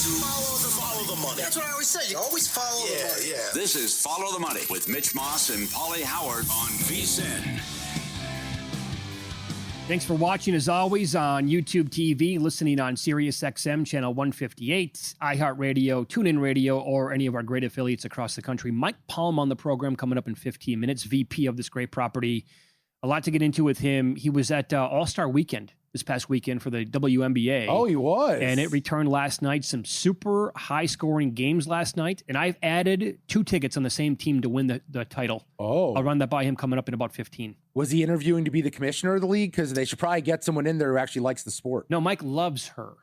Follow the money. That's what I always say. You always follow the money. Yeah. This is Follow the Money with Mitch Moss and Paulie Howard on VSiN. Thanks for watching, as always, on YouTube TV, listening on SiriusXM Channel 158, iHeartRadio, TuneIn Radio, or any of our great affiliates across the country. Mike Palm on the program coming up in 15 minutes, VP of this great property. A lot to get into with him. He was at All-Star Weekend this past weekend for the WNBA. Oh, he was. And it returned last night. Some super high-scoring games last night. And I've added 2 tickets on the same team to win the title. Oh. I'll run that by him coming up in about 15. Was he interviewing to be the commissioner of the league? Because they should probably get someone in there who actually likes the sport. No, Mike loves her.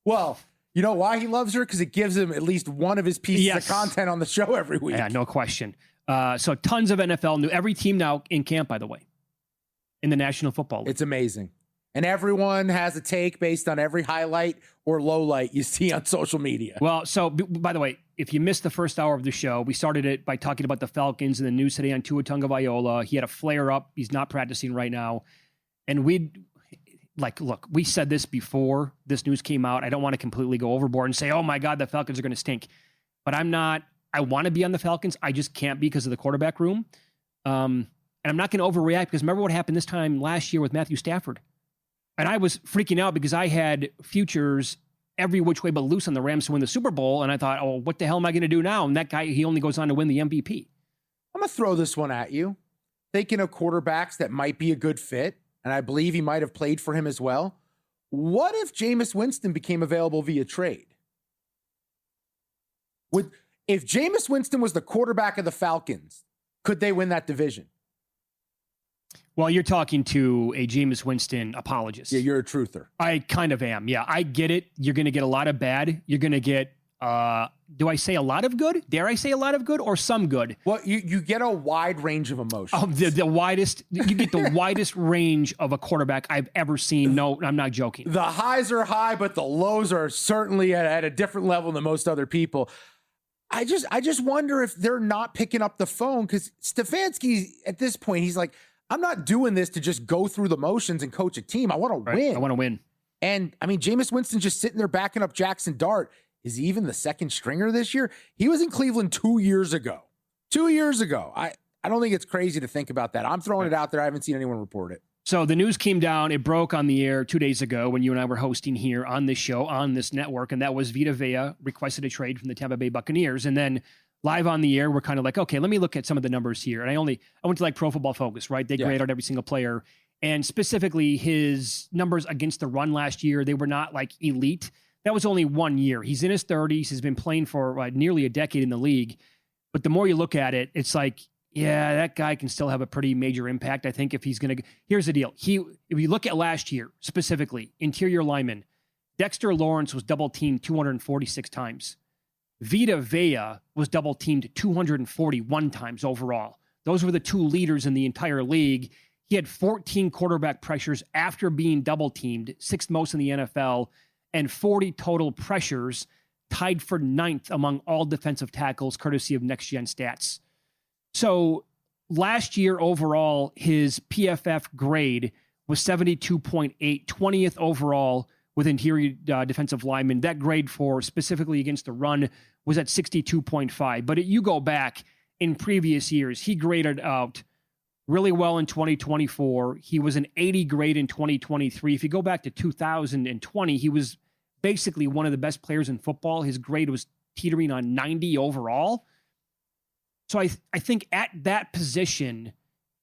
Well, you know why he loves her? Because it gives him at least one of his pieces of content on the show every week. Yeah, no question. So tons of NFL news. Every team now in camp, by the way, in the National Football League. It's amazing. And everyone has a take based on every highlight or low light you see on social media. Well, so by the way, if you missed the first hour of the show, we started it by talking about the Falcons and the news today on Tua Tagovailoa. He had a flare up. He's not practicing right now. And look, we said this before this news came out. I don't want to completely go overboard and say, oh my God, the Falcons are going to stink. But I'm not. I want to be on the Falcons. I just can't be because of the quarterback room. And I'm not going to overreact because remember what happened this time last year with Matthew Stafford. And I was freaking out because I had futures every which way but loose on the Rams to win the Super Bowl. And I thought, oh, what the hell am I going to do now? And that guy, he only goes on to win the MVP. I'm going to throw this one at you. Thinking of quarterbacks that might be a good fit, and I believe he might have played for him as well. What if Jameis Winston became available via trade? If Jameis Winston was the quarterback of the Falcons, could they win that division? Well, you're talking to a Jameis Winston apologist. Yeah, you're a truther. I kind of am. Yeah, I get it. You're going to get a lot of bad. You're going to get, do I say a lot of good? Dare I say a lot of good or some good? Well, you get a wide range of emotions. Oh, the widest, you get the widest range of a quarterback I've ever seen. No, I'm not joking. The highs are high, but the lows are certainly at a different level than most other people. I just wonder if they're not picking up the phone because Stefanski, at this point, he's like, I'm not doing this to just go through the motions and coach a team. I want to win. I want to win. And, I mean, Jameis Winston's just sitting there backing up Jackson Dart. Is he even the second stringer this year? He was in Cleveland 2 years ago. 2 years ago. I don't think it's crazy to think about that. I'm throwing it out there. I haven't seen anyone report it. So the news came down. It broke on the air 2 days ago when you and I were hosting here on this show, on this network, and that was Vita Vea requested a trade from the Tampa Bay Buccaneers. And then live on the air, we're kind of like, okay, let me look at some of the numbers here. And I went to like Pro Football Focus, right? They grade out every single player. And specifically his numbers against the run last year, they were not like elite. That was only 1 year. He's in his 30s. He's been playing for nearly a decade in the league. But the more you look at it, it's like, yeah, that guy can still have a pretty major impact. I think if he's going to, here's the deal. If you look at last year, specifically, interior lineman, Dexter Lawrence was double teamed 246 times. Vita Vea was double teamed 241 times overall. Those were the two leaders in the entire league. He had 14 quarterback pressures after being double teamed, sixth most in the NFL, and 40 total pressures, tied for ninth among all defensive tackles, courtesy of Next Gen Stats. So last year overall, his PFF grade was 72.8, 20th overall with interior defensive linemen. That grade for specifically against the run was at 62.5. But you go back in previous years, he graded out really well in 2024. He was an 80 grade in 2023. If you go back to 2020, he was basically one of the best players in football. His grade was teetering on 90 overall. So I think at that position,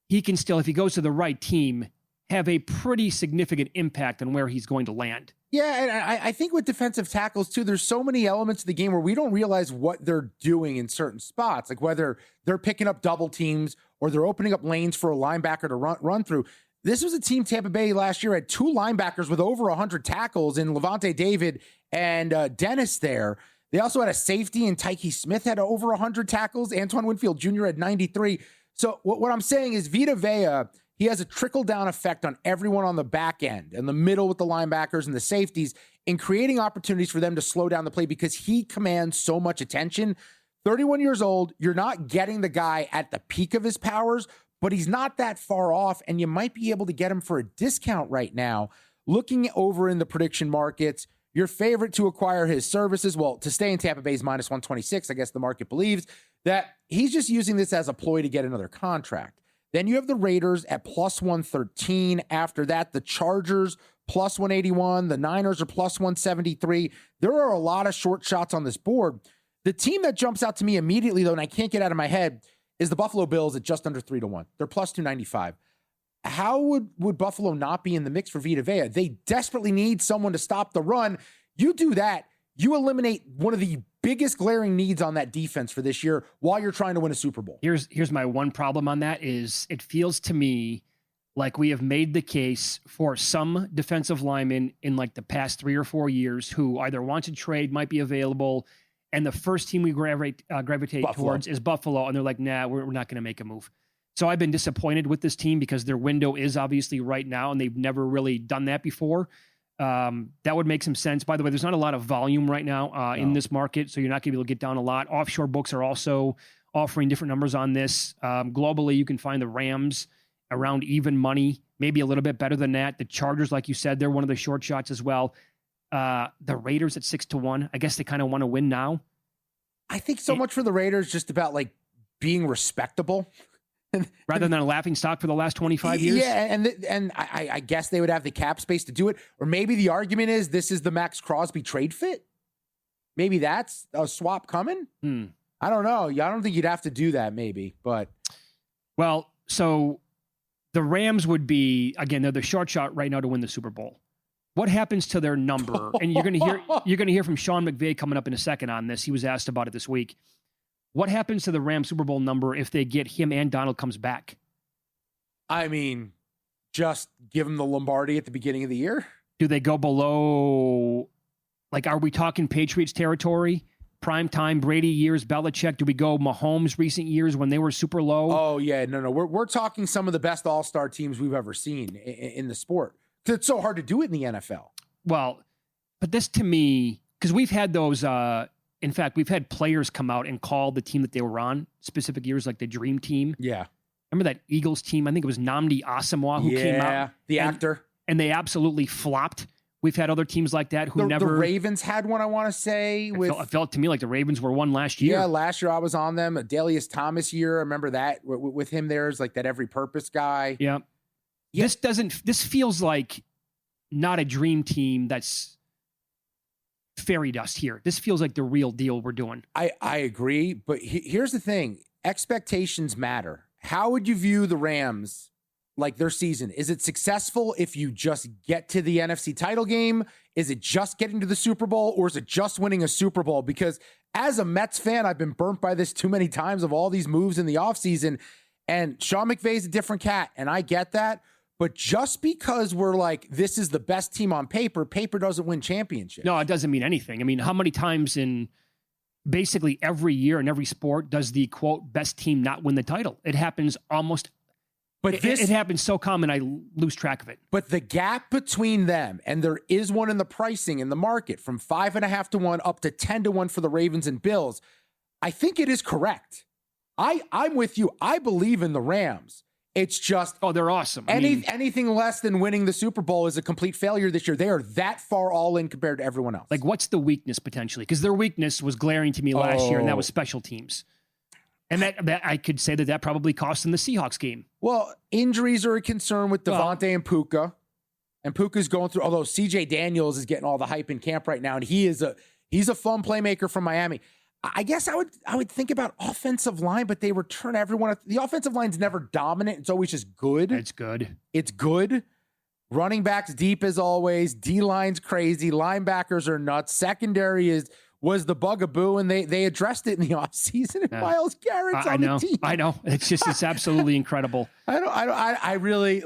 he can still, if he goes to the right team, have a pretty significant impact on where he's going to land. Yeah, and I think with defensive tackles, too, there's so many elements of the game where we don't realize what they're doing in certain spots, like whether they're picking up double teams or they're opening up lanes for a linebacker to run through. This was a team, Tampa Bay, last year had two linebackers with over 100 tackles in Levante David and Dennis there. They also had a safety, and Tyke Smith had over 100 tackles. Antoine Winfield Jr. had 93. So what I'm saying is Vita Vea, he has a trickle-down effect on everyone on the back end, in the middle with the linebackers and the safeties, in creating opportunities for them to slow down the play because he commands so much attention. 31 years old, you're not getting the guy at the peak of his powers, but he's not that far off, and you might be able to get him for a discount right now. Looking over in the prediction markets, Your favorite to acquire his services, well, to stay in Tampa Bay is minus 126. I guess the market believes that he's just using this as a ploy to get another contract. Then you have the Raiders at plus 113. After that, the Chargers plus 181. The Niners are plus 173. There are a lot of short shots on this board. The team that jumps out to me immediately, though, and I can't get out of my head, is the Buffalo Bills at just under 3-1. They're plus 295. How would Buffalo not be in the mix for Vita Vea? They desperately need someone to stop the run. You do that, you eliminate one of the biggest glaring needs on that defense for this year while you're trying to win a Super Bowl. Here's my one problem on that is it feels to me like we have made the case for some defensive linemen in like the past 3 or 4 years who either want to trade, might be available, and the first team we gravitate Buffalo. towards is Buffalo, and they're like, nah, we're not going to make a move. So I've been disappointed with this team because their window is obviously right now, and they've never really done that before. That would make some sense. By the way, there's not a lot of volume right now in this market, so you're not going to be able to get down a lot. Offshore books are also offering different numbers on this. Globally, you can find the Rams around even money, maybe a little bit better than that. The Chargers, like you said, they're one of the short shots as well. The Raiders at 6-1. I guess they kind of want to win now. I think so much for the Raiders just about like being respectable. Rather than a laughing stock for the last 25 years? Yeah, and I guess they would have the cap space to do it. Or maybe the argument is this is the Max Crosby trade fit. Maybe that's a swap coming. I don't know. I don't think you'd have to do that maybe, but. Well, so the Rams would be, again, they're the short shot right now to win the Super Bowl. What happens to their number? And you're going to hear from Sean McVay coming up in a second on this. He was asked about it this week. What happens to the Rams Super Bowl number if they get him and Donald comes back? I mean, just give him the Lombardi at the beginning of the year. Do they go below, like, are we talking Patriots territory? Prime time, Brady years, Belichick? Do we go Mahomes recent years when they were super low? Oh, yeah. No. We're talking some of the best all-star teams we've ever seen in the sport. Because it's so hard to do it in the NFL. Well, but this to me, because we've had those, in fact, we've had players come out and call the team that they were on specific years, like the Dream Team. Yeah. Remember that Eagles team? I think it was Nnamdi Asomugha who came out. Yeah, the actor. And they absolutely flopped. We've had other teams like that who never. The Ravens had one, I want to say. It felt to me like the Ravens were one last year. Yeah, last year I was on them. A Dalius Thomas year. I remember that with him there is like that every purpose guy. Yeah. This feels like not a dream team that's fairy dust here. This feels like the real deal we're doing. I agree, but here's the thing. Expectations matter. How would you view the Rams, like their season? Is it successful if you just get to the NFC title game? Is it just getting to the Super Bowl, or is it just winning a Super Bowl? Because as a Mets fan, I've been burnt by this too many times of all these moves in the offseason, and Sean McVay's a different cat, and I get that. But just because we're like, this is the best team on paper doesn't win championships. No, it doesn't mean anything. I mean, how many times in basically every year in every sport does the, quote, best team not win the title? It happens almost, but it happens so common I lose track of it. But the gap between them, and there is one in the pricing in the market, from 5.5-1 up to 10-1 for the Ravens and Bills, I think it is correct. I'm with you. I believe in the Rams. It's just, they're awesome. Anything less than winning the Super Bowl is a complete failure this year. They are that far all in compared to everyone else. Like, what's the weakness potentially? Because their weakness was glaring to me last year, and that was special teams. And that I could say that probably cost them the Seahawks game. Well, injuries are a concern with Devontae and Puka. And Puka's going through, although CJ Daniels is getting all the hype in camp right now, and he's a fun playmaker from Miami. I guess I would think about offensive line, but they return everyone. The offensive line's never dominant. It's always just good. It's good. It's good. Running backs deep as always. D-line's crazy. Linebackers are nuts. Secondary was the bugaboo, and they addressed it in the offseason. And Myles Garrett's on the team. I know. It's absolutely incredible. I really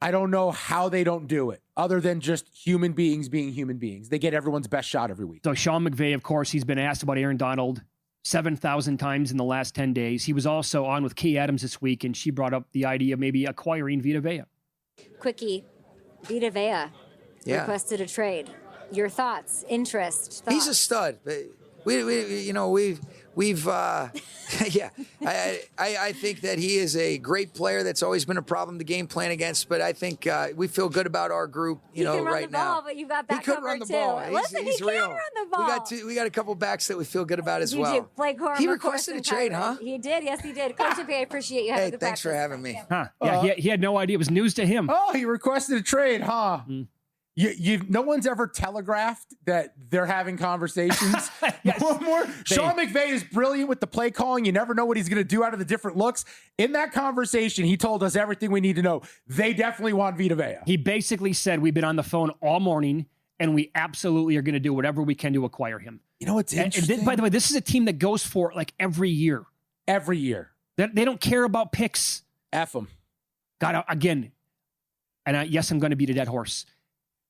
I don't know how they don't do it other than just human beings being human beings. They get everyone's best shot every week. So Sean McVay, of course, he's been asked about Aaron Donald 7,000 times in the last 10 days. He was also on with Kay Adams this week, and she brought up the idea of maybe acquiring Vita Vea. Quickie, Vita Vea requested a trade. Your thoughts, interest, thoughts? He's a stud. we've yeah. I think that he is a great player. That's always been a problem to game plan against. But I think we feel good about our group. He can run right the ball, now. but you got that he could covered run the too. ball. Listen, He's he real. can run the ball. We got a couple backs that we feel good about as well. Blake Corum, He of course, requested a and trade, Kyler. huh? He did. Yes, he did. Coach I appreciate you having Hey, the thanks for practice. having me. Huh. Yeah, he had no idea. It was news to him. Oh, he requested a trade, huh? No one's ever telegraphed that they're having conversations. Yes. Sean McVay is brilliant with the play calling. You never know what he's going to do out of the different looks. In that conversation, he told us everything we need to know. They definitely want Vita Vea. He basically said, we've been on the phone all morning, and we absolutely are going to do whatever we can to acquire him. You know what's interesting? By the way, this is a team that goes for it like every year. Every year. They don't care about picks. F them. God, again, and yes, I'm going to beat a dead horse.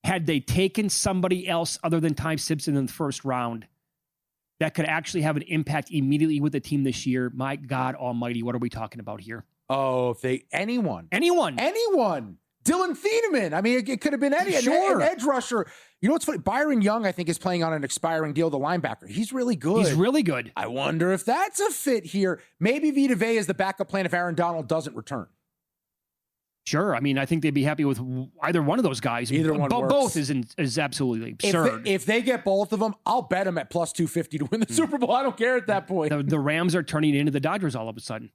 Had they taken somebody else other than Ty Simpson in the first round that could actually have an impact immediately with the team this year, my God almighty, what are we talking about here? Oh, if anyone. Anyone. Dylan Thieneman. I mean, it could have been any an edge rusher. You know what's funny? Byron Young, I think, is playing on an expiring deal, the linebacker. He's really good. He's really good. I wonder if that's a fit here. Maybe Vita Vea is the backup plan if Aaron Donald doesn't return. Sure. I mean, I think they'd be happy with either one of those guys. Either one works. Both is absolutely absurd. If they get both of them, I'll bet them at plus 250 to win the Super Bowl. I don't care at that point. The Rams are turning into the Dodgers all of a sudden.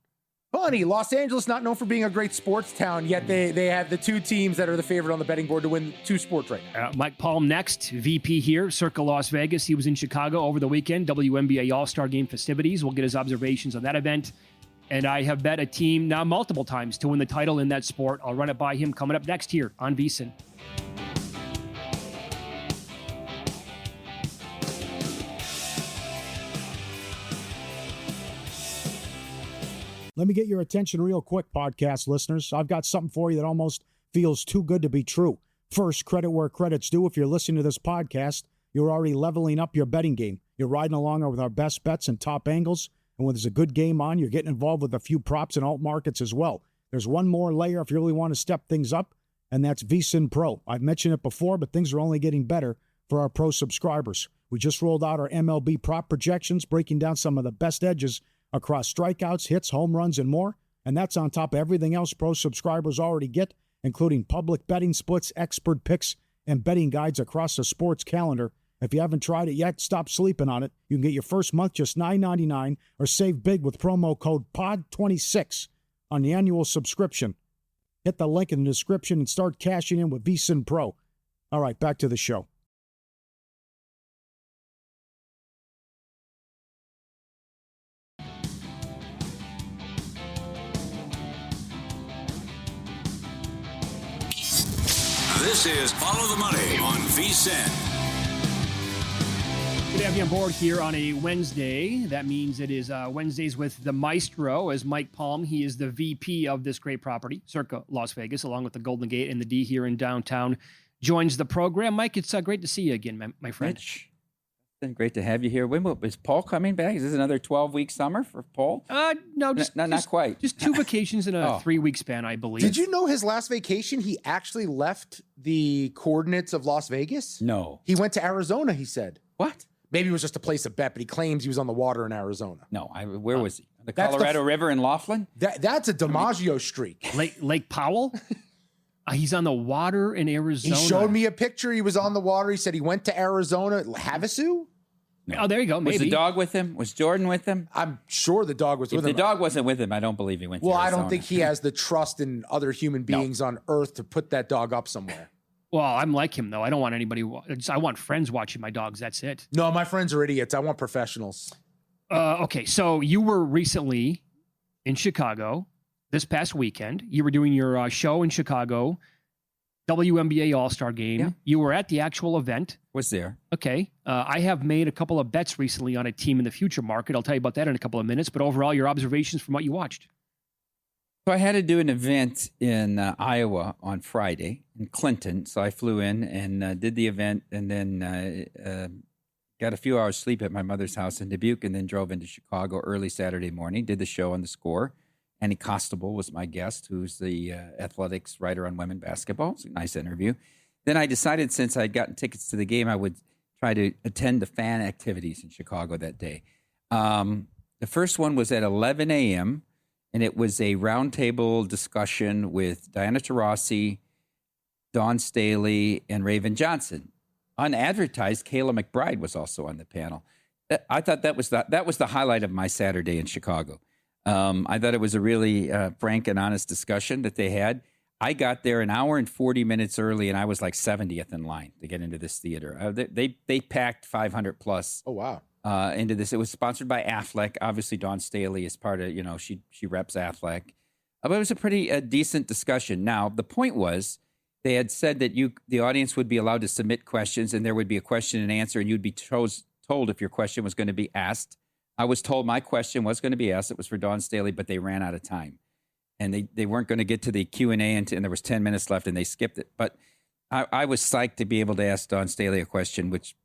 Funny, Los Angeles not known for being a great sports town, yet they have the two teams that are the favorite on the betting board to win two sports right now. Mike Palm next, VP here, Circa Las Vegas. He was in Chicago over the weekend, WNBA All-Star Game festivities. We'll get his observations on that event. And I have bet a team now multiple times to win the title in that sport. I'll run it by him coming up next here on VSiN. Let me get your attention real quick, podcast listeners. I've got something for you that almost feels too good to be true. First, credit where credit's due. If you're listening to this podcast, you're already leveling up your betting game. You're riding along with our best bets and top angles. And when there's a good game on, you're getting involved with a few props and alt markets as well. There's one more layer if you really want to step things up, and that's VSiN Pro. I've mentioned it before, but things are only getting better for our pro subscribers. We just rolled out our MLB prop projections, breaking down some of the best edges across strikeouts, hits, home runs, and more. And that's on top of everything else pro subscribers already get, including public betting splits, expert picks, and betting guides across the sports calendar. If you haven't tried it yet, stop sleeping on it. You can get your first month just $9.99 or save big with promo code POD26 on the annual subscription. Hit the link in the description and start cashing in with VSiN Pro. All right, back to the show. This is Follow the Money on VSiN. Good to have you on board here on a Wednesday. That means it is Wednesdays with the Maestro as Mike Palm. He is the VP of this great property, Circa Las Vegas, along with the Golden Gate and the D here in downtown. Joins the program. Mike, it's great to see you again, my friend. Mitch, it's been great to have you here. When is Paul coming back? Is this another 12-week summer for Paul? No, not quite. Just 2 vacations in a 3-week span, I believe. Did you know his last vacation, he actually left the coordinates of Las Vegas? No. He went to Arizona, he said. What? Maybe it was just a place of bet, but he claims he was on the water in Arizona. No, where was he? The That's Colorado River in Laughlin? That's a DiMaggio streak. Lake Powell? He's on the water in Arizona. He showed me a picture. He was on the water. He said he went to Arizona. Havasu? No. Oh, there you go. Maybe. Was the dog with him? Was Jordan with him? I'm sure the dog was If with the him. dog wasn't with him, I don't believe he went to Well, Arizona. I don't think he has the trust in other human beings on Earth to put that dog up somewhere. Well, I'm like him, though. I don't want anybody. I want friends watching my dogs. That's it. No, my friends are idiots. I want professionals. Okay, so you were recently in Chicago this past weekend. You were doing your show in Chicago, WNBA All-Star Game. Yeah. You were at the actual event. Was there. Okay. I have made a couple of bets recently on a team in the future market. I'll tell you about that in a couple of minutes. But overall, your observations from what you watched. So I had to do an event in Iowa on Friday in Clinton. So I flew in and did the event and then got a few hours sleep at my mother's house in Dubuque and then drove into Chicago early Saturday morning, did the show on the Score. Annie Costable was my guest, who's the athletics writer on women basketball. It was a nice interview. Then I decided since I'd gotten tickets to the game, I would try to attend the fan activities in Chicago that day. The first one was at 11 a.m., and it was a roundtable discussion with Diana Taurasi, Dawn Staley, and Raven Johnson. Unadvertised, Kayla McBride was also on the panel. I thought that was the highlight of my Saturday in Chicago. I thought it was a really frank and honest discussion that they had. I got there an hour and 40 minutes early, and I was like 70th in line to get into this theater. They packed 500 plus. Oh, wow. Into this. It was sponsored by Aflac. Obviously, Dawn Staley is part of, she reps Aflac. But it was a pretty decent discussion. Now, the point was they had said that the audience would be allowed to submit questions, and there would be a question and answer, and you'd be told if your question was going to be asked. I was told my question was going to be asked. It was for Dawn Staley, but they ran out of time. And they weren't going to get to the Q&A, and there was 10 minutes left, and they skipped it. But I was psyched to be able to ask Dawn Staley a question, which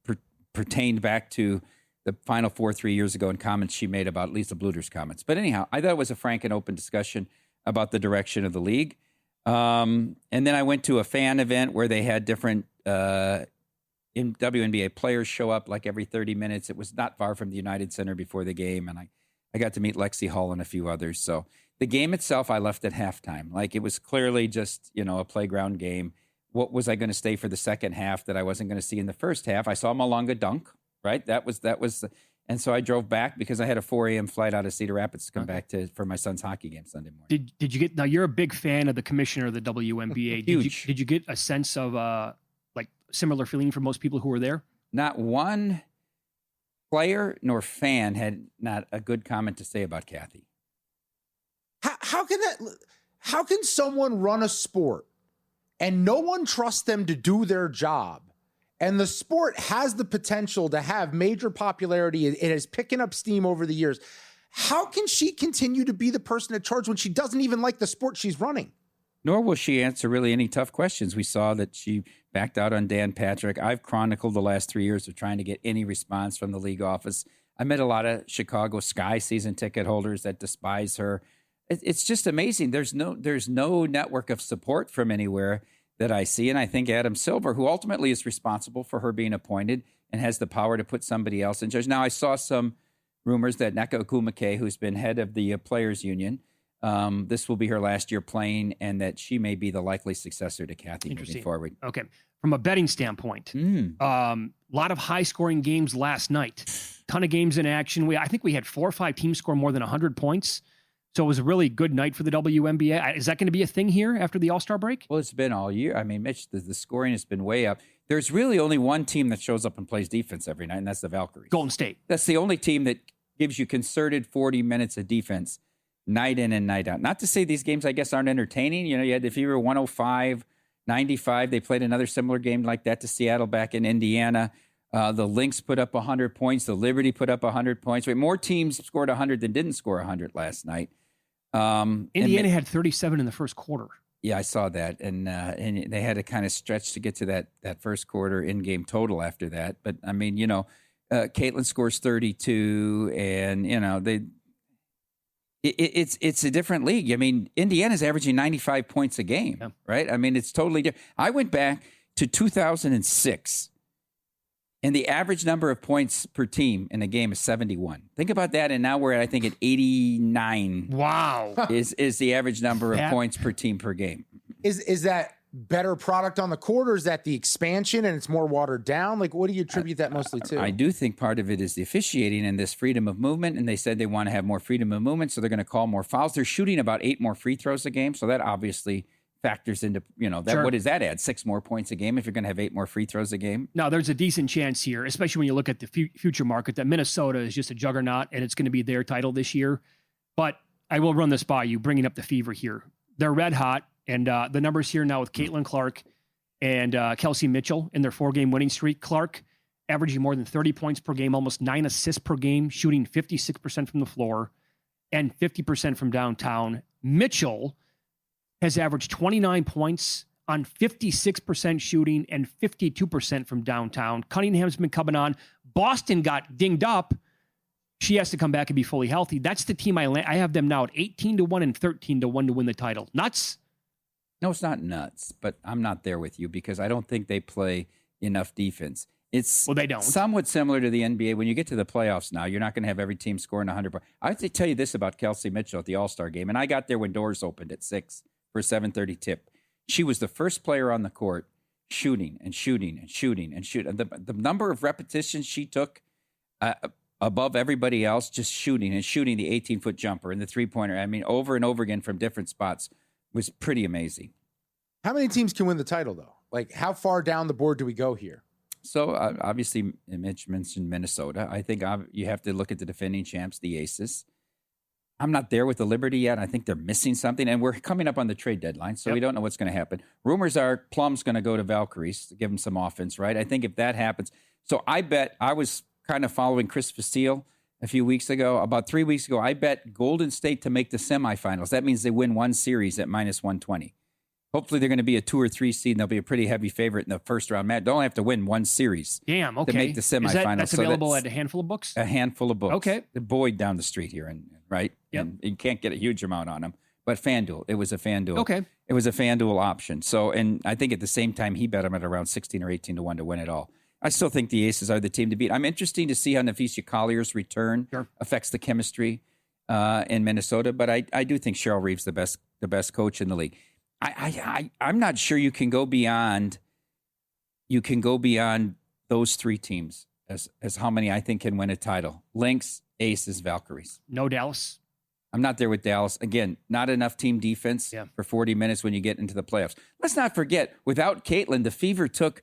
pertained back to the Final Four 3 years ago and comments she made about Lisa Bluder's comments. But anyhow, I thought it was a frank and open discussion about the direction of the league. And then I went to a fan event where they had different WNBA players show up like every 30 minutes. It was not far from the United Center before the game, and I got to meet Lexi Hull and a few others. So the game itself, I left at halftime. Like, it was clearly just, a playground game. What was I going to stay for the second half that I wasn't going to see in the first half? I saw Malunga dunk, right? That was, and so I drove back because I had a 4 a.m. flight out of Cedar Rapids to come back for my son's hockey game Sunday morning. Did you get, now you're a big fan of the commissioner of the WNBA. Huge. Did you get a sense of like similar feeling from most people who were there? Not one player nor fan had not a good comment to say about Kathy. How can someone run a sport and no one trusts them to do their job? And the sport has the potential to have major popularity. It is picking up steam over the years. How can she continue to be the person in charge when she doesn't even like the sport she's running? Nor will she answer really any tough questions. We saw that she backed out on Dan Patrick. I've chronicled the last 3 years of trying to get any response from the league office. I met a lot of Chicago Sky season ticket holders that despise her. It's just amazing. There's no network of support from anywhere that I see. And I think Adam Silver, who ultimately is responsible for her being appointed and has the power to put somebody else in judge. Now, I saw some rumors that Nneka Ogwumike, who's been head of the Players Union, this will be her last year playing, and that she may be the likely successor to Kathy moving forward. Okay. From a betting standpoint, a lot of high-scoring games last night. Ton of games in action. I think we had 4 or 5 teams score more than 100 points. So it was a really good night for the WNBA. Is that going to be a thing here after the All-Star break? Well, it's been all year. I mean, Mitch, the scoring has been way up. There's really only one team that shows up and plays defense every night, and that's the Valkyries. Golden State. That's the only team that gives you concerted 40 minutes of defense night in and night out. Not to say these games, I guess, aren't entertaining. You had the Fever 105-95. They played another similar game like that to Seattle back in Indiana. The Lynx put up 100 points. The Liberty put up 100 points. More teams scored 100 than didn't score 100 last night. Indiana had 37 in the first quarter. Yeah, I saw that, and they had to kind of stretch to get to that first quarter in-game total after that. But I mean, Caitlin scores 32, and it's a different league. I mean, Indiana's averaging 95 points a game, right? I mean, it's totally different. I went back to 2006. And the average number of points per team in a game is 71. Think about that. And now we're at, I think, at 89. Wow. is the average number of points per team per game. Is that better product on the court, or is that the expansion and it's more watered down? Like, what do you attribute that mostly to? I do think part of it is the officiating and this freedom of movement. And they said they want to have more freedom of movement, so they're going to call more fouls. They're shooting about 8 more free throws a game. So that obviously factors into, that. Sure. What does that add? 6 more points a game if you're going to have 8 more free throws a game? Now, there's a decent chance here, especially when you look at the future market, that Minnesota is just a juggernaut and it's going to be their title this year. But I will run this by you, bringing up the Fever here. They're red hot, and the numbers here now with Caitlin Clark and Kelsey Mitchell in their 4-game winning streak. Clark averaging more than 30 points per game, almost 9 assists per game, shooting 56% from the floor and 50% from downtown. Mitchell has averaged 29 points on 56% shooting and 52% from downtown. Cunningham's been coming on. Boston got dinged up. She has to come back and be fully healthy. That's the team I have them now at 18-1 and 13-1 to win the title. Nuts? No, it's not nuts, but I'm not there with you because I don't think they play enough defense. It's Well, they don't. somewhat similar to the NBA. When you get to the playoffs now, you're not going to have every team scoring 100 points. I have to tell you this about Kelsey Mitchell at the All-Star game, and I got there when doors opened at 6 for a 7:30 tip. She was the first player on the court shooting and shooting and shooting and shooting. The number of repetitions she took above everybody else, just shooting and shooting the 18-foot jumper and the three-pointer, I mean, over and over again from different spots, was pretty amazing. How many teams can win the title, though? Like, how far down the board do we go here? So obviously, Mitch mentioned Minnesota. I think you have to look at the defending champs, the Aces. I'm not there with the Liberty yet. I think they're missing something, and we're coming up on the trade deadline, so we don't know what's going to happen. Rumors are Plum's going to go to Valkyries to give him some offense, right? I think if that happens, so I bet I was kind of following Chris Vasile a few weeks ago. About 3 weeks ago, I bet Golden State to make the semifinals. That means they win one series at -120. Hopefully, they're going to be a 2 or 3 seed, and they'll be a pretty heavy favorite in the first round match. They only have to win one series Damn, okay. to make the semifinals. That's available at a handful of books? A handful of books. Okay. The Boyd down the street here, right? Yep. And you can't get a huge amount on them. But FanDuel, it was a FanDuel. Okay. It was a FanDuel option. So, and I think at the same time, he bet them at around 16 or 18 to 1 to win it all. I still think the Aces are the team to beat. I'm interested to see how Nevesia Collier's return affects the chemistry in Minnesota. But I do think Cheryl Reeves the best coach in the league. I'm not sure you can go beyond those 3 teams as how many I think can win a title. Lynx, Aces, Valkyries. No Dallas. I'm not there with Dallas. Again, not enough team defense for 40 minutes when you get into the playoffs. Let's not forget, without Caitlin, the Fever took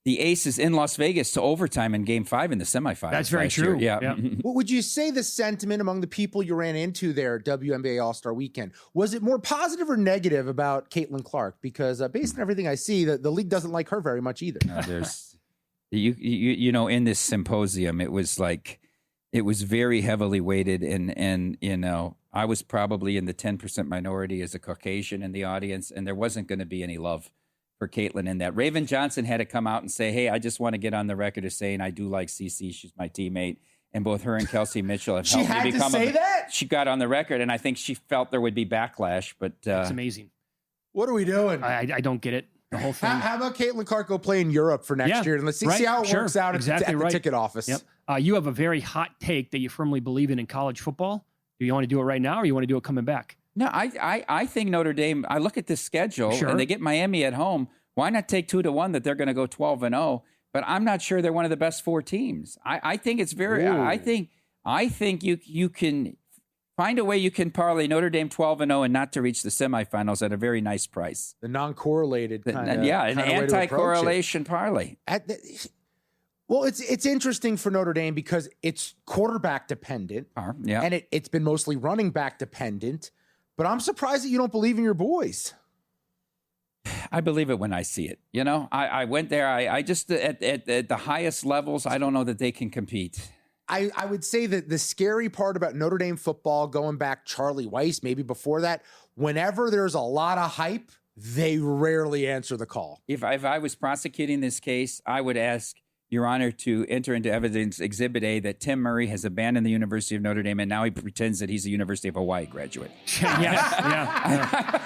the Aces in Las Vegas to overtime in Game 5 in the semifinals. That's very last true. year. Yeah. What would you say the sentiment among the people you ran into there at WNBA All-Star Weekend? Was it more positive or negative about Caitlin Clark? Because based on everything I see, the league doesn't like her very much either. No, there's, you know, in this symposium, it was very heavily weighted, and you know, I was probably in the 10% minority as a Caucasian in the audience, and there wasn't going to be any love for Caitlin in that. Raven Johnson had to come out and say, hey, I just want to get on the record as saying I do like CC. She's my teammate. And both her and Kelsey Mitchell have helped me become that? She got on the record, and I think she felt there would be backlash. But It's amazing. What are we doing? I don't get it. The whole thing. How about Caitlin Clark go play in Europe for next year? And let's see how it works out at the ticket office. Yep. You have a very hot take that you firmly believe in college football. Do you want to do it right now, or you want to do it coming back? No, I think Notre Dame, I look at this schedule, and they get Miami at home. Why not take 2 to 1 that they're going to go 12-0? But I'm not sure they're one of the best 4 teams. I think it's very. Ooh. I think you can find a way you can parlay Notre Dame 12-0 and not to reach the semifinals at a very nice price. The non-correlated kind of an anti-correlation parlay. Well, it's interesting for Notre Dame because it's quarterback dependent, and it's been mostly running back dependent. But I'm surprised that you don't believe in your boys. I believe it when I see it. You know, I went there. I just at the highest levels, I don't know that they can compete. I would say that the scary part about Notre Dame football, going back Charlie Weiss, maybe before that, whenever there's a lot of hype, they rarely answer the call. If I was prosecuting this case, I would ask Your Honor to enter into evidence Exhibit A that Tim Murray has abandoned the University of Notre Dame, and now he pretends that he's a University of Hawaii graduate. Yeah.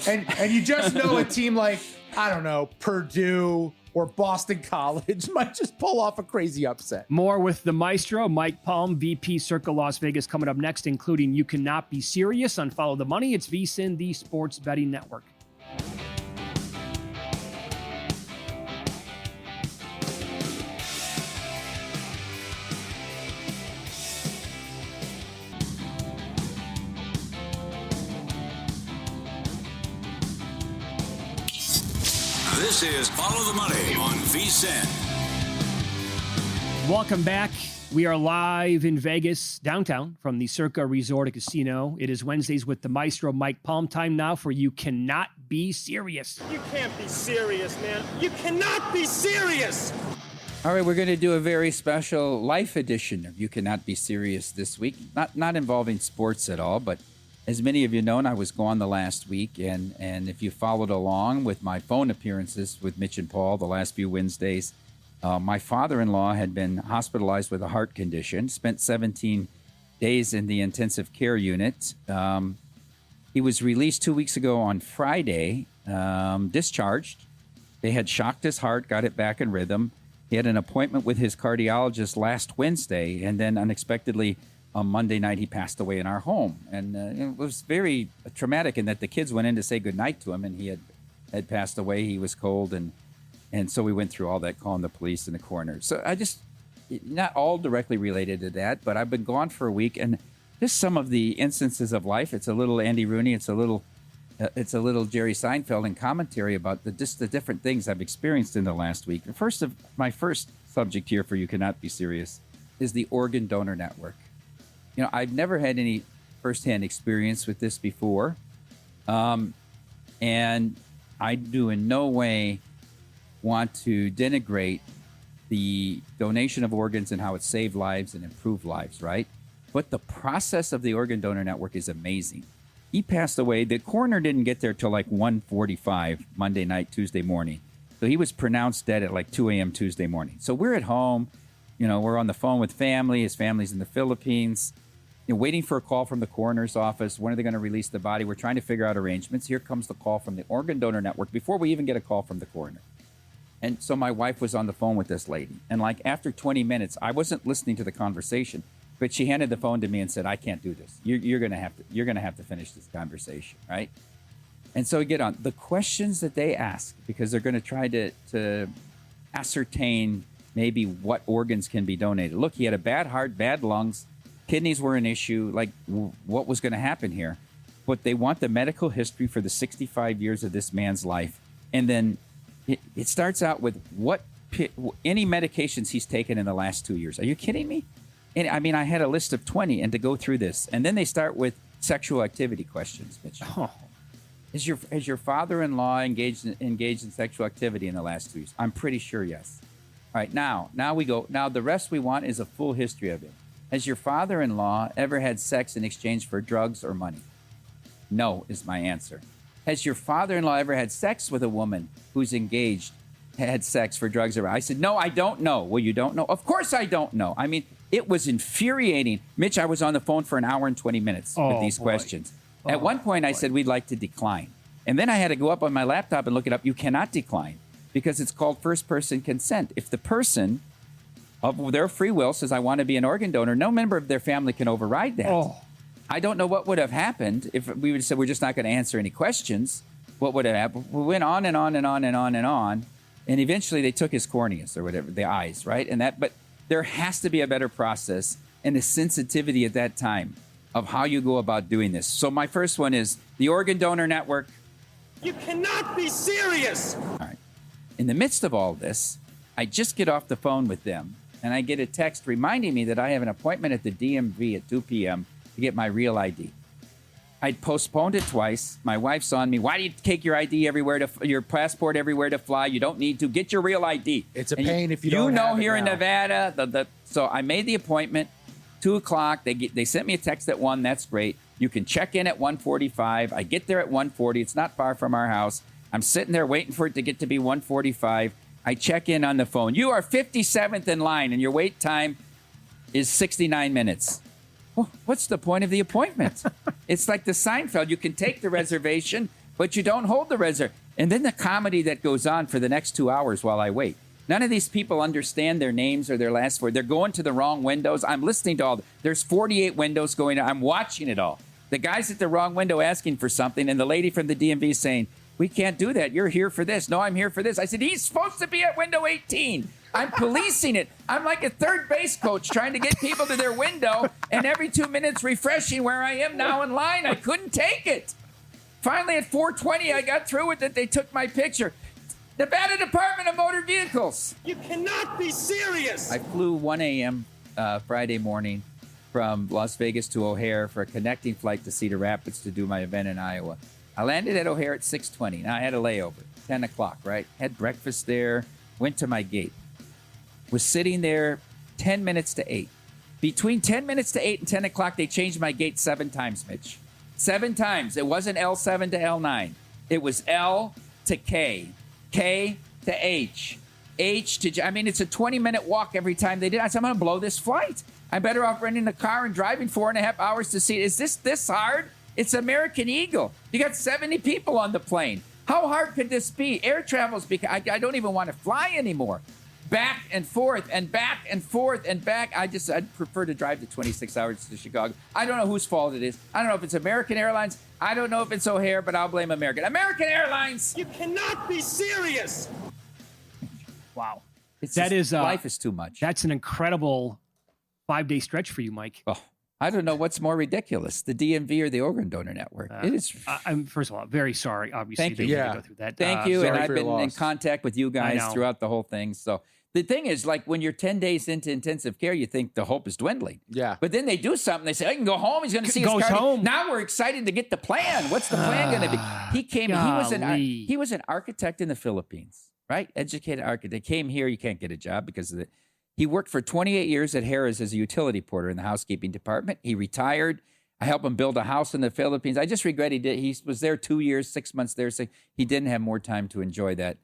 And you just know a team like, I don't know, Purdue or Boston College might just pull off a crazy upset. More with the maestro, Mike Palm, VP Circa Las Vegas, coming up next, including You Cannot Be Serious on Follow the Money. It's VSiN, the Sports Betting Network. This is Follow the Money on VSiN. Welcome back. We are live in Vegas, downtown, from the Circa Resort and Casino. It is Wednesdays with the maestro, Mike Palm. Time now for You Cannot Be Serious. You can't be serious, man. You cannot be serious. All right, we're going to do a very special life edition of You Cannot Be Serious this week. Not involving sports at all, but as many of you know, I was gone the last week, and if you followed along with my phone appearances with Mitch and Paul the last few Wednesdays, my father-in-law had been hospitalized with a heart condition, spent 17 days in the intensive care unit. He was released 2 weeks ago on Friday, discharged. They had shocked his heart, got it back in rhythm. He had an appointment with his cardiologist last Wednesday, and then unexpectedly on Monday night, he passed away in our home. And it was very traumatic in that the kids went in to say goodnight to him, and he had passed away. He was cold, and so we went through all that, calling the police and the coroner. So I just, not all directly related to that, but I've been gone for a week, and just some of the instances of life. It's a little Andy Rooney. It's a little Jerry Seinfeld in commentary about the different things I've experienced in the last week. My first subject here for You Cannot Be Serious is the Organ Donor Network. You know, I've never had any firsthand experience with this before, and I do in no way want to denigrate the donation of organs and how it saved lives and improved lives, right? But the process of the Organ Donor Network is amazing. He passed away. The coroner didn't get there till like 1:45 Monday night, Tuesday morning. So he was pronounced dead at like 2 a.m. Tuesday morning. So we're at home. You know, we're on the phone with family. His family's in the Philippines. You know, waiting for a call from the coroner's office. When are they going to release the body? We're trying to figure out arrangements. Here comes the call from the Organ Donor Network before we even get a call from the coroner. And so my wife was on the phone with this lady. And like after 20 minutes, I wasn't listening to the conversation. But she handed the phone to me and said, "I can't do this. You're going to have to finish this conversation, right?" And so we get on the questions that they ask, because they're going to try to ascertain maybe what organs can be donated. Look, he had a bad heart, bad lungs, kidneys were an issue. Like, what was going to happen here? But they want the medical history for the 65 years of this man's life, and then it starts out with any medications he's taken in the last 2 years. Are you kidding me? And I mean, I had a list of 20, and to go through this, and then they start with sexual activity questions. Mitch. Oh. Has your father-in-law engaged in sexual activity in the last 2 years? I'm pretty sure yes. All right, now we go. Now the rest we want is a full history of it. Has your father-in-law ever had sex in exchange for drugs or money? No is my answer. Has your father-in-law ever had sex with a woman who's engaged, had sex for drugs or money? I said, no, I don't know. Well, you don't know? Of course I don't know. I mean, it was infuriating. Mitch, I was on the phone for an hour and 20 minutes with these questions. At one point, I said, we'd like to decline. And then I had to go up on my laptop and look it up. You cannot decline because it's called first-person consent. If the person of their free will says, I want to be an organ donor, no member of their family can override that. Oh. I don't know what would have happened if we would have said, we're just not going to answer any questions. What would have happened? We went on and on and on and on and on. And eventually they took his corneas or whatever, the eyes, right? But there has to be a better process and a sensitivity at that time of how you go about doing this. So my first one is the Organ Donor Network. You cannot be serious. All right. In the midst of all this, I just get off the phone with them, and I get a text reminding me that I have an appointment at the DMV at 2 p.m. to get my real ID. I'd postponed it twice. My wife's on me. Why do you take your ID everywhere, your passport everywhere to fly? You don't need to. Get your real ID. It's a pain if you don't have it. You know, here in now. Nevada, so I made the appointment, 2 o'clock. They sent me a text at 1. That's great. You can check in at 1:45. I get there at 1:40. It's not far from our house. I'm sitting there waiting for it to get to be 1:45. I check in on the phone. You are 57th in line, and your wait time is 69 minutes. Well, what's the point of the appointment? It's like the Seinfeld. You can take the reservation, but you don't hold the reservation. And then the comedy that goes on for the next 2 hours while I wait. None of these people understand their names or their last word. They're going to the wrong windows. I'm listening to all. There's 48 windows going on. I'm watching it all. The guy's at the wrong window asking for something, and the lady from the DMV saying, we can't do that. You're here for this. No, I'm here for this. I said, he's supposed to be at window 18. I'm policing it. I'm like a third base coach trying to get people to their window, and every 2 minutes refreshing where I am now in line. I couldn't take it. Finally, at 4:20, I got through with it. They took my picture. Nevada Department of Motor Vehicles. You cannot be serious. I flew 1 a.m. Friday morning from Las Vegas to O'Hare for a connecting flight to Cedar Rapids to do my event in Iowa. I landed at O'Hare at 6:20. Now, I had a layover, 10 o'clock, right? Had breakfast there, went to my gate. Was sitting there 10 minutes to 8. Between 10 minutes to 8 and 10 o'clock, they changed my gate 7 times, Mitch. 7 times. It wasn't L7 to L9. It was L to K, K to H, H to J. I mean, it's a 20-minute walk every time they did. I said, I'm going to blow this flight. I'm better off renting a car and driving 4.5 hours to see. Is this hard? It's American Eagle. You got 70 people on the plane. How hard could this be? Air travel's because I don't even want to fly anymore. back and forth and back and forth and back. I'd prefer to drive the 26 hours to Chicago. I don't know whose fault it is. I don't know if it's American Airlines. I don't know if it's O'Hare, but I'll blame American Airlines. You cannot be serious. Wow. Life is too much. That's an incredible 5-day stretch for you, Mike. Oh, I don't know what's more ridiculous, the DMV or the Organ Donor Network. It is. I'm first of all very sorry. Obviously, Thank you. that you had to go through that. Thank you. sorry And I've for your been in loss. contact with you guys throughout the whole thing. So the thing is, like when you're 10 days into intensive care, you think the hope is dwindling. Yeah. But then they do something. They say, I can go home. He's going to see his Goes car. home. Now we're excited to get the plan. What's the plan going to be? He came. Golly. He was an architect in the Philippines, right? Educated architect. Came here. You can't get a job because of it. He worked for 28 years at Harrah's as a utility porter in the housekeeping department. He retired. I helped him build a house in the Philippines. I just regret he did. He was there 2 years, 6 months there. So he didn't have more time to enjoy that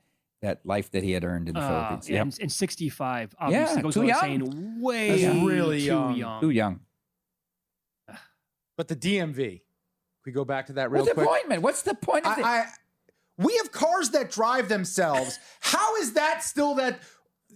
life that he had earned in the Philippines. Yep. And 65, obviously, goes too without young. saying, way That's really too young. young. Too young. But the DMV, can we go back to that real What's the quick? appointment? What's the point of it? We have cars that drive themselves. How is that still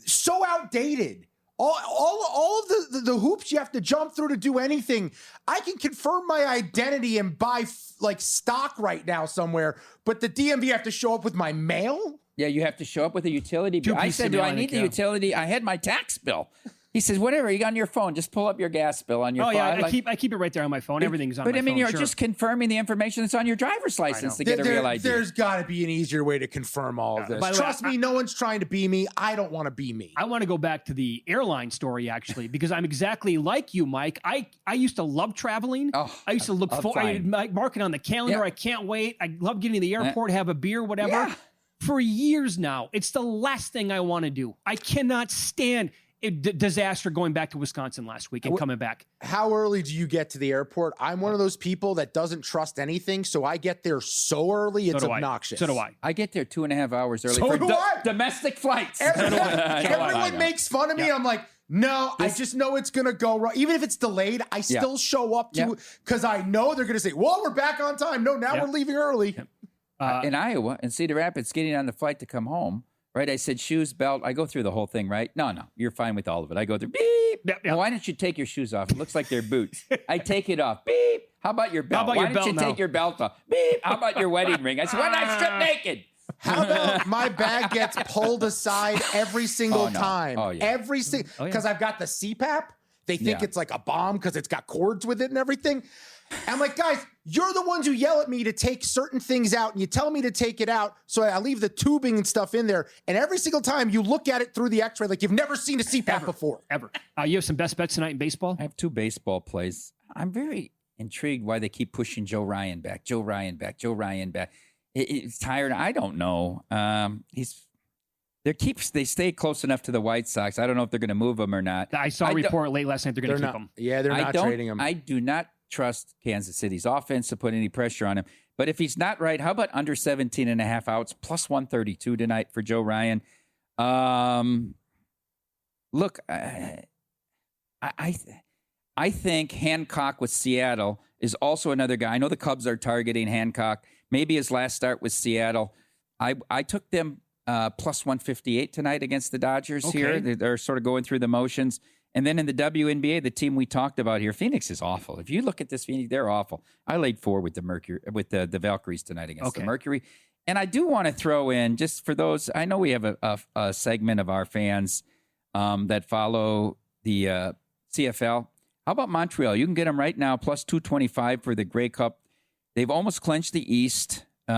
so outdated? All of the hoops you have to jump through to do anything. I can confirm my identity and buy stock right now somewhere, but the DMV have to show up with my mail? Yeah, you have to show up with a utility bill. I said, do I need the utility? I had my tax bill. He says, whatever, you got on your phone. Just pull up your gas bill on your phone. Yeah, I keep it right there on my phone. Everything's on my phone. But I mean, you're sure. just confirming the information that's on your driver's license to get a real idea. There's got to be an easier way to confirm all of this. By the way, Trust me, no one's trying to be me. I don't want to be me. I want to go back to the airline story, actually, because I'm exactly like you, Mike. I used to love traveling. I used to look for I mark it on the calendar. Yeah. I can't wait. I love getting to the airport, have a beer, whatever. Yeah. For years now, it's the last thing I want to do. I cannot stand disaster going back to Wisconsin last week and coming back. How early do you get to the airport? I'm one of those people that doesn't trust anything, so I get there so early it's obnoxious. So do I. I get there 2.5 hours early So for do I. domestic flights. Everyone makes fun of me. I'm like, no, I just know it's going to go wrong. Even if it's delayed, I still show up to because I know they're going to say, well, we're back on time. No, now we're leaving early. In Iowa, in Cedar Rapids, getting on the flight to come home, right? I said shoes, belt. I go through the whole thing, right? No, you're fine with all of it. I go through, beep. Well, why don't you take your shoes off? It looks like they're boots. I take it off. Beep. How about your belt? Why don't you take your belt off? Beep. How about your wedding ring? I said, why not strip naked? How about my bag gets pulled aside every single time? Oh, yeah. Every single, because I've got the CPAP. They think it's like a bomb because it's got cords with it and everything. I'm like, guys, you're the ones who yell at me to take certain things out and you tell me to take it out. So I leave the tubing and stuff in there. And every single time you look at it through the x-ray, like you've never seen a CPAP before. Ever. You have some best bets tonight in baseball? I have 2 baseball plays. I'm very intrigued why they keep pushing Joe Ryan back. It's tired. I don't know. They stay close enough to the White Sox. I don't know if they're going to move him or not. I saw a report late last night they're going to keep him. Yeah, they're not trading him. I do not trust Kansas City's offense to put any pressure on him. But if he's not right, how about under 17.5 outs, plus 132 tonight for Joe Ryan? Look, I think Hancock with Seattle is also another guy. I know the Cubs are targeting Hancock. Maybe his last start with Seattle. I took them plus 158 tonight against the Dodgers here. They're sort of going through the motions. And then in the WNBA, the team we talked about here, Phoenix is awful. If you look at this Phoenix, they're awful. I laid 4 with the Valkyries tonight against the Mercury. And I do want to throw in, just for those, I know we have a segment of our fans that follow the CFL. How about Montreal? You can get them right now, plus 225 for the Grey Cup. They've almost clinched the East. They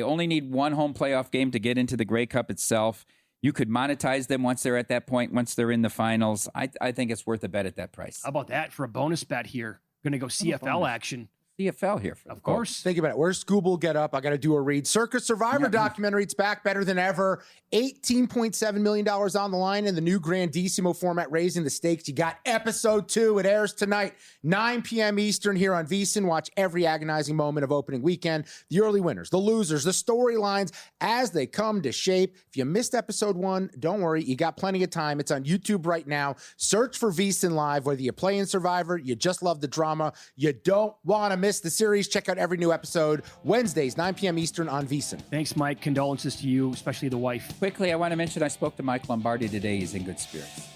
only need 1 home playoff game to get into the Grey Cup itself. You could monetize them once they're at that point, once they're in the finals. I think it's worth a bet at that price. How about that for a bonus bet here? Going to go CFL action. CFL here. Of course. Think about it. Where's Scooble get up? I got to do a read. Circus Survivor documentary. It's back better than ever. $18.7 million on the line in the new Grandissimo format, raising the stakes. You got episode 2. It airs tonight, 9 p.m. Eastern here on VSiN. Watch every agonizing moment of opening weekend. The early winners, the losers, the storylines as they come to shape. If you missed episode 1, don't worry. You got plenty of time. It's on YouTube right now. Search for VSiN Live, whether you play in Survivor, you just love the drama, you don't want to miss the series, check out every new episode Wednesdays, 9 p.m. Eastern on VSiN. Thanks, Mike. Condolences to you, especially the wife. Quickly, I want to mention I spoke to Mike Lombardi today. He's in good spirits.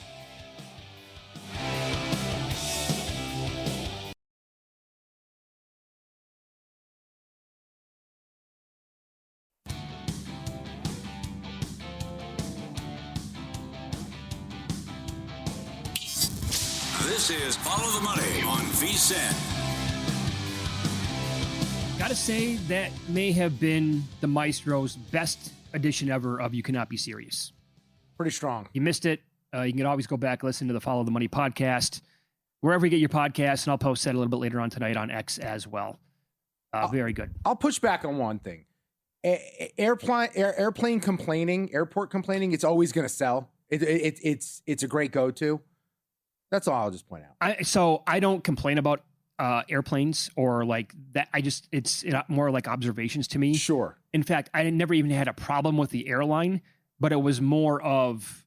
This is Follow the Money on VSiN. Gotta say, that may have been the Maestro's best edition ever of You Cannot Be Serious. Pretty strong. You missed it. You can always go back and listen to the Follow the Money podcast, wherever you get your podcasts, and I'll post that a little bit later on tonight on X as well. Very good. I'll push back on one thing. Airplane complaining, airport complaining, it's always going to sell. It's a great go-to. That's all I'll just point out. So I don't complain about airplanes or like that. It's more like observations to me. Sure. In fact, I never even had a problem with the airline, but it was more of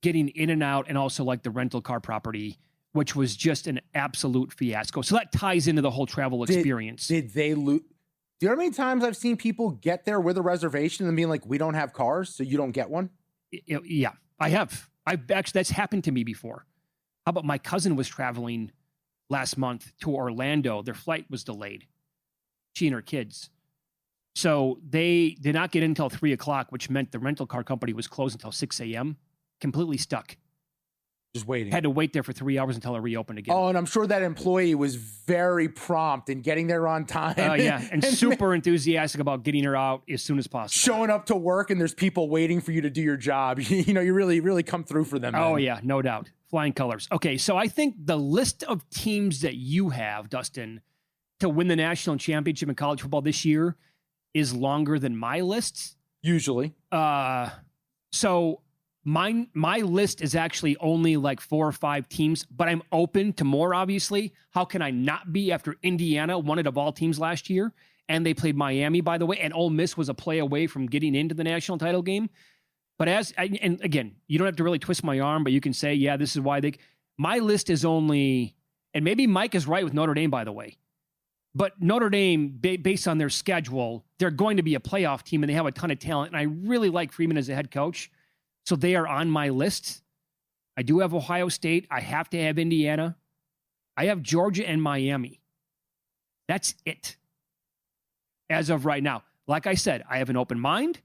getting in and out, and also like the rental car property, which was just an absolute fiasco. So that ties into the whole travel experience. Did they lose? Do you know how many times I've seen people get there with a reservation and being like, we don't have cars, so you don't get one? Yeah, I have. That's happened to me before. How about my cousin was traveling last month to Orlando. Their flight was delayed. She and her kids. So they did not get in until 3 o'clock, which meant the rental car company was closed until 6 a.m. Completely stuck. Just waiting. Had to wait there for 3 hours until it reopened again. Oh, and I'm sure that employee was very prompt in getting there on time. Yeah, and super enthusiastic about getting her out as soon as possible. Showing up to work, and there's people waiting for you to do your job. You know, you really come through for them. Oh, man. yeah, no doubt. Flying colors. Okay, so I think the list of teams that you have, Dustin, to win the national championship in college football this year is longer than my list. Usually. So my list is actually only like 4 or 5 teams, but I'm open to more, obviously. How can I not be after Indiana won it of all teams last year? And they played Miami, by the way, and Ole Miss was a play away from getting into the national title game. But and again, you don't have to really twist my arm, but you can say, yeah, this is why my list is only, and maybe Mike is right with Notre Dame, by the way. But Notre Dame, based on their schedule, they're going to be a playoff team, and they have a ton of talent. And I really like Freeman as a head coach. So they are on my list. I do have Ohio State. I have to have Indiana. I have Georgia and Miami. That's it as of right now. Like I said, I have an open mind.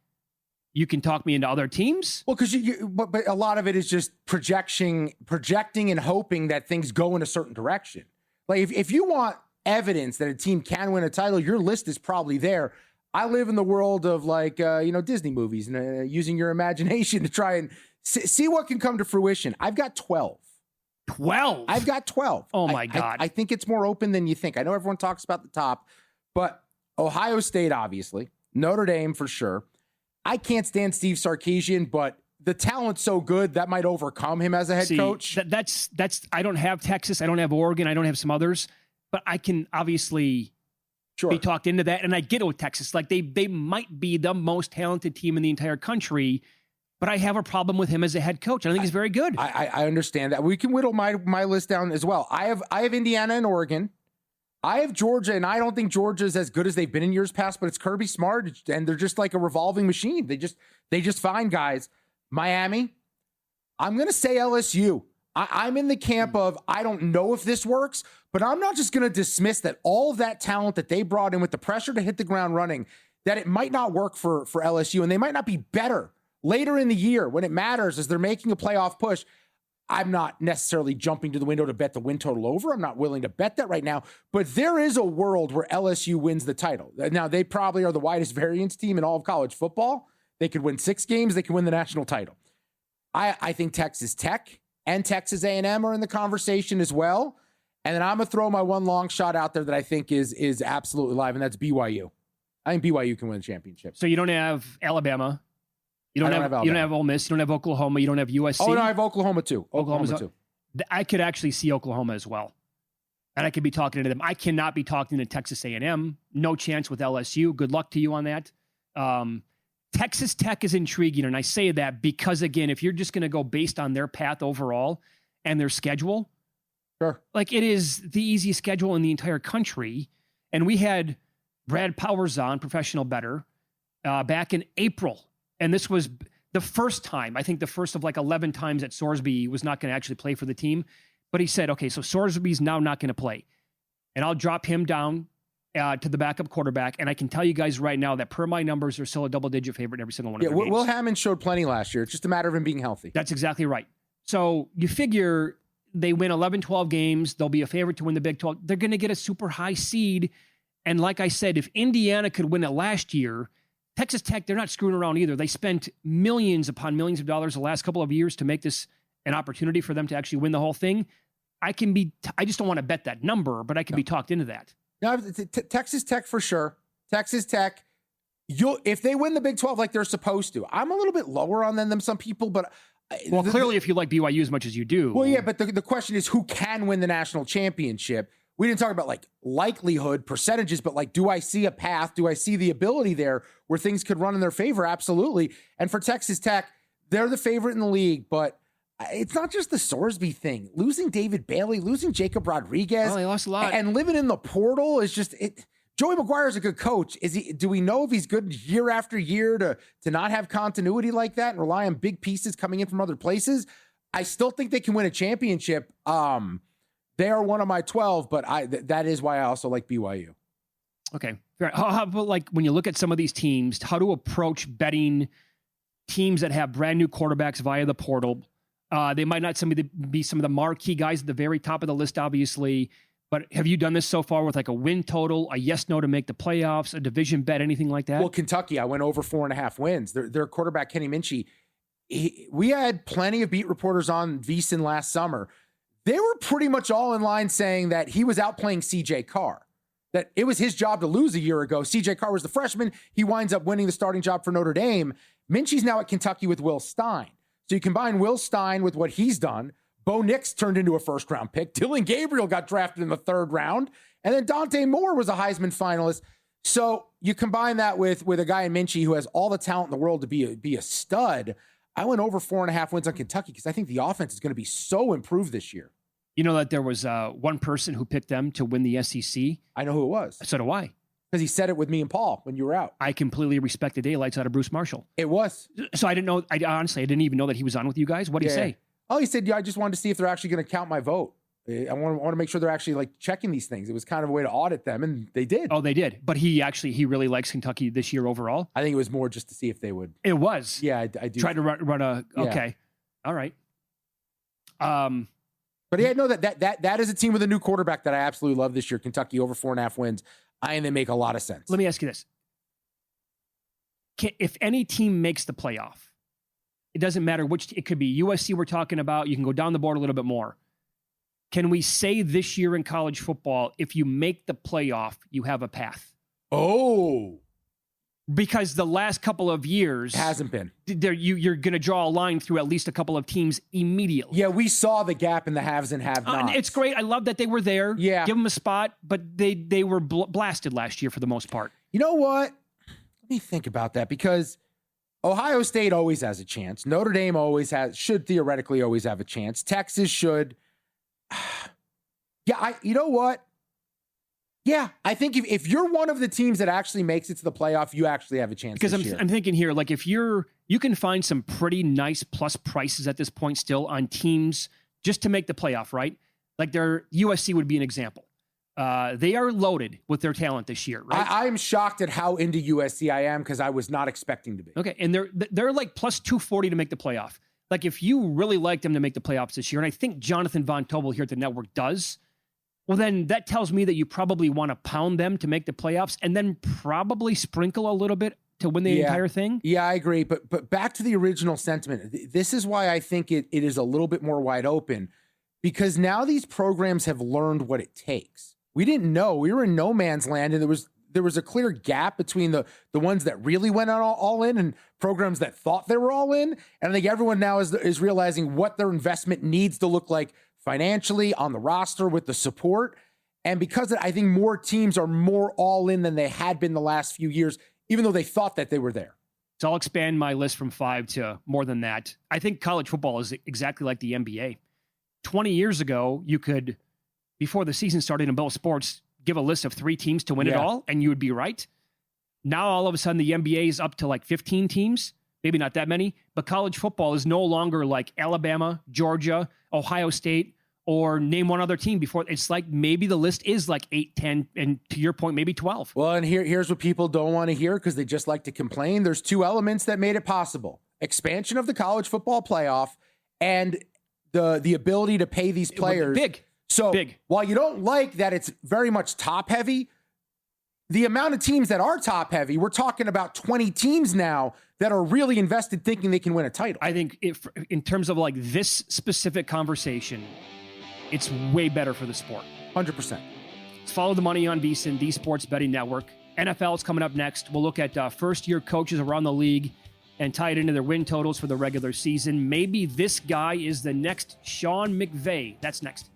You can talk me into other teams. Well, because but a lot of it is just projecting and hoping that things go in a certain direction. Like if you want evidence that a team can win a title, your list is probably there. I live in the world of like, Disney movies and using your imagination to try and see what can come to fruition. I've got 12. 12? I've got 12. Oh, my God. I think it's more open than you think. I know everyone talks about the top, but Ohio State, obviously. Notre Dame, for sure. I can't stand Steve Sarkisian, but the talent's so good that might overcome him as a head coach. That's I don't have Texas. I don't have Oregon. I don't have some others, but I can obviously be talked into that. And I get it with Texas. Like they might be the most talented team in the entire country, but I have a problem with him as a head coach. I think he's very good. I understand that. We can whittle my list down as well. I have Indiana and Oregon. I have Georgia, and I don't think Georgia is as good as they've been in years past, but it's Kirby Smart, and they're just like a revolving machine. They just find guys. Miami, I'm going to say LSU. I'm in the camp of, I don't know if this works, but I'm not just going to dismiss that all of that talent that they brought in with the pressure to hit the ground running, that it might not work for LSU, and they might not be better later in the year when it matters as they're making a playoff push. I'm not necessarily jumping to the window to bet the win total over. I'm not willing to bet that right now, but there is a world where LSU wins the title. Now, they probably are the widest variance team in all of college football. They could win 6 games. They can win the national title. I think Texas Tech and Texas A&M are in the conversation as well. And then I'm going to throw my one long shot out there that I think is absolutely live, and that's BYU. I think BYU can win the championship. So you don't have Alabama. You don't have Ole Miss. You don't have Oklahoma. You don't have USC. Oh, no, I have Oklahoma too. Oklahoma too. I could actually see Oklahoma as well. And I could be talking to them. I cannot be talking to Texas A&M. No chance with LSU. Good luck to you on that. Texas Tech is intriguing. And I say that because, again, if you're just going to go based on their path overall and their schedule, Sure. Like, it is the easiest schedule in the entire country. And we had Brad Powers on, professional bettor, back in April. And this was the first time, I think the first of like 11 times that Sorsby was not going to actually play for the team. But he said, okay, so Sorsby's now not going to play. And I'll drop him down to the backup quarterback. And I can tell you guys right now that per my numbers, they're still a double-digit favorite in every single one of their games. Will Hammond showed plenty last year. It's just a matter of him being healthy. That's exactly right. So you figure they win 11, 12 games. They'll be a favorite to win the Big 12. They're going to get a super high seed. And like I said, if Indiana could win it last year, Texas Tech, they're not screwing around either. They spent millions upon millions of dollars the last couple of years to make this an opportunity for them to actually win the whole thing. I just don't want to bet that number, but I can be talked into that. No, Texas Tech for sure. Texas Tech, if they win the Big 12 like they're supposed to, I'm a little bit lower on them than some people, but well, clearly, if you like BYU as much as you do. Well, yeah, but the question is who can win the national championship? We didn't talk about like likelihood, percentages, but like, do I see a path? Do I see the ability there where things could run in their favor? Absolutely. And for Texas Tech, they're the favorite in the league, but it's not just the Sorsby thing. Losing David Bailey, losing Jacob Rodriguez. Oh, they lost a lot. And living in the portal is just it. Joey McGuire is a good coach. Do we know if he's good year after year to not have continuity like that and rely on big pieces coming in from other places? I still think they can win a championship. They are one of my 12, but that is why I also like BYU. Okay. How about like when you look at some of these teams, how to approach betting teams that have brand new quarterbacks via the portal? They might not be some of the marquee guys at the very top of the list, obviously. But have you done this so far with like a win total, a yes, no to make the playoffs, a division bet, anything like that? Well, Kentucky, I went over 4.5 wins. Their quarterback, Kenny Minchie, we had plenty of beat reporters on VSiN last summer. They were pretty much all in line saying that he was outplaying CJ Carr, that it was his job to lose a year ago. CJ Carr was the freshman. He winds up winning the starting job for Notre Dame. Minchie's now at Kentucky with Will Stein. So you combine Will Stein with what he's done. Bo Nix turned into a first-round pick. Dylan Gabriel got drafted in the 3rd round. And then Dante Moore was a Heisman finalist. So you combine that with a guy in Minchie who has all the talent in the world to be a stud. I went over 4.5 wins on Kentucky because I think the offense is going to be so improved this year. You know that there was one person who picked them to win the SEC? I know who it was. So do I. Because he said it with me and Paul when you were out. I completely respect the daylights out of Bruce Marshall. It was. So I didn't know. Honestly, I didn't even know that he was on with you guys. What did he say? Oh, he said, I just wanted to see if they're actually going to count my vote. I want to make sure they're actually like checking these things. It was kind of a way to audit them, and they did. Oh, they did. But he really likes Kentucky this year overall. I think it was more just to see if they would. It was. Yeah, I do. Try to run a. Okay. All right. But yeah, no, that is a team with a new quarterback that I absolutely love this year. Kentucky over 4.5 wins. And they make a lot of sense. Let me ask you this. If any team makes the playoff, it doesn't matter which, it could be USC we're talking about. You can go down the board a little bit more. Can we say this year in college football, if you make the playoff, you have a path? Oh. Because the last couple of years hasn't been. You're going to draw a line through at least a couple of teams immediately. Yeah, we saw the gap in the haves and have-nots. It's great. I love that they were there. Yeah. Give them a spot, but they were blasted last year for the most part. You know what? Let me think about that because Ohio State always has a chance. Notre Dame should theoretically always have a chance. Texas should. Yeah, you know what? Yeah, I think if you're one of the teams that actually makes it to the playoff, you actually have a chance. Because I'm thinking here, like if you can find some pretty nice plus prices at this point still on teams just to make the playoff, right? Like USC would be an example. They are loaded with their talent this year, right? I'm shocked at how into USC I am because I was not expecting to be. Okay, and they're like plus 240 to make the playoff. Like if you really like them to make the playoffs this year, and I think Jonathan Von Tobel here at the network does, well, then that tells me that you probably want to pound them to make the playoffs and then probably sprinkle a little bit to win the entire thing. Yeah, I agree. But back to the original sentiment. This is why I think it is a little bit more wide open because now these programs have learned what it takes. We didn't know. We were in no man's land, and there was a clear gap between the ones that really went all in and programs that thought they were all in. And I think everyone now is realizing what their investment needs to look like financially on the roster with the support. And because I think more teams are more all in than they had been the last few years, even though they thought that they were there. So I'll expand my list from 5 to more than that. I think college football is exactly like the NBA. 20 years ago, you could before the season started in Bell Sports, give a list of 3 teams to win it all, and you would be right. Now, all of a sudden, the NBA is up to like 15 teams, maybe not that many, but college football is no longer like Alabama, Georgia, Ohio State, or name one other team before. It's like maybe the list is like 8, 10, and to your point, maybe 12. Well, and here's what people don't want to hear because they just like to complain. There's 2 elements that made it possible. Expansion of the college football playoff and the ability to pay these players. Big. While you don't like that it's very much top heavy, the amount of teams that are top heavy, we're talking about 20 teams now that are really invested thinking they can win a title. I think in terms of like this specific conversation, it's way better for the sport. 100%. Let's follow the money on VSiN, the Sports Betting Network. NFL is coming up next. We'll look at first-year coaches around the league and tie it into their win totals for the regular season. Maybe this guy is the next Sean McVay. That's next.